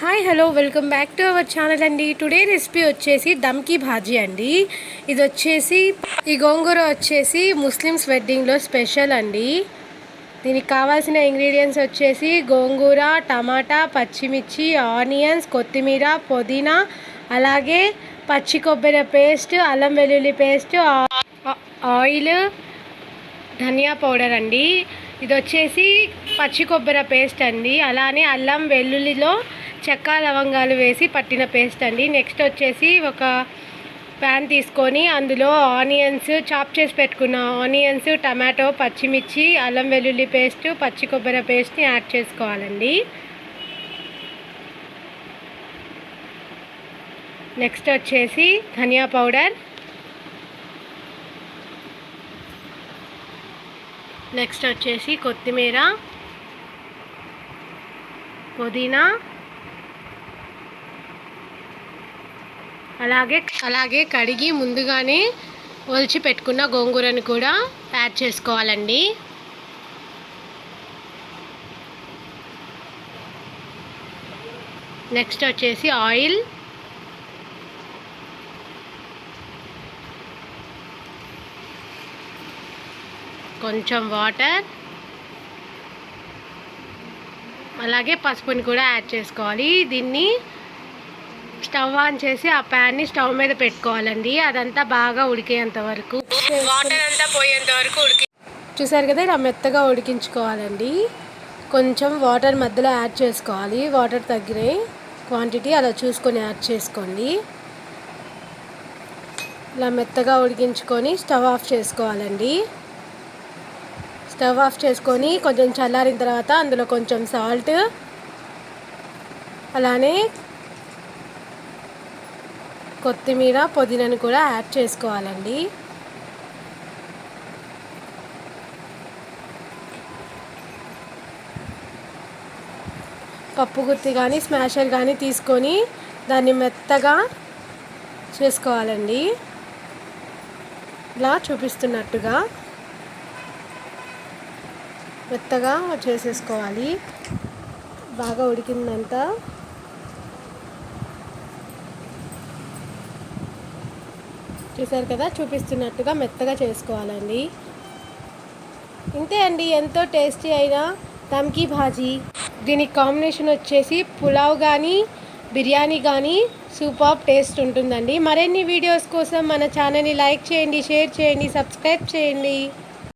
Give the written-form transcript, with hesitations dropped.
Hi hello welcome back to our channel అండి. Today recipe వచ్చేసి దమ్కి భాజీ అండి. ఇది వచ్చేసి ఈ గోంగూర వచ్చేసి ముస్లిమ్స్ వెడ్డింగ్లో స్పెషల్ అండి. దీనికి కావాల్సిన ఇంగ్రీడియంట్స్ వచ్చేసి గోంగూర, టమాటా, పచ్చిమిర్చి, ఆనియన్స్, కొత్తిమీర, పుదీనా, అలాగే పచ్చి కొబ్బరి పేస్ట్, అల్లం వెల్లుల్లి పేస్ట్, ఆయిల్, ధనియా పౌడర్ అండి. ఇది వచ్చేసి పచ్చి కొబ్బరి పేస్ట్ అండి. అలానే అల్లం వెల్లుల్లిలో చెక్క లవంగాలు వేసి పట్టిన పేస్ట్ అండి. నెక్స్ట్ వచ్చేసి ఒక ప్యాన్ తీసుకొని అందులో ఆనియన్స్, చాప్ చేసి పెట్టుకున్న ఆనియన్స్, టమాటో, పచ్చిమిర్చి, అల్లం వెల్లుల్లి పేస్ట్, పచ్చి కొబ్బరి పేస్ట్ని యాడ్ చేసుకోవాలండి. నెక్స్ట్ వచ్చేసి ధనియా పౌడర్, నెక్స్ట్ వచ్చేసి కొత్తిమీర, పుదీనా, అలాగే కడిగి ముందుగానే ఒలిచి పెట్టుకున్న గోంగూరని కూడా యాడ్ చేసుకోవాలండి. నెక్స్ట్ వచ్చేసి ఆయిల్, కొంచెం వాటర్, అలాగే పసుపుని కూడా యాడ్ చేసుకోవాలి. దీన్ని స్టవ్ ఆన్ చేసి ఆ ప్యాన్ని స్టవ్ మీద పెట్టుకోవాలండి. అదంతా బాగా ఉడికేంత వరకు, వాటర్ అంతా పోయేంత వరకు చూసారు కదా, ఇలా మెత్తగా ఉడికించుకోవాలండి. కొంచెం వాటర్ మధ్యలో యాడ్ చేసుకోవాలి. వాటర్ తగ్గిన క్వాంటిటీ అలా చూసుకొని యాడ్ చేసుకోండి. ఇలా మెత్తగా ఉడికించుకొని స్టవ్ ఆఫ్ చేసుకోవాలండి. స్టవ్ ఆఫ్ చేసుకొని కొంచెం చల్లారిన తర్వాత అందులో కొంచెం సాల్ట్, అలానే కొత్తిమీర, పుదీనాను కూడా యాడ్ చేసుకోవాలండి. పప్పు గుత్తి కానీ స్మాషర్ కానీ తీసుకొని దాన్ని మెత్తగా చేసుకోవాలండి. ఇలా చూపిస్తున్నట్టుగా మెత్తగా చేసేసుకోవాలి. బాగా ఉడికిందంతా చూసారు కదా, చూపిస్తున్నట్టుగా మెత్తగా చేసుకోవాలండి. ఇంతే అండి, ఎంతో టేస్టీ అయిన దమ్కి భాజీ. దీనికి కాంబినేషన్ వచ్చేసి పులావ్ కానీ బిర్యానీ కానీ సూపర్ టేస్ట్ ఉంటుందండి. మరిన్ని వీడియోస్ కోసం మన ఛానల్ని లైక్ చేయండి, షేర్ చేయండి, సబ్స్క్రైబ్ చేయండి.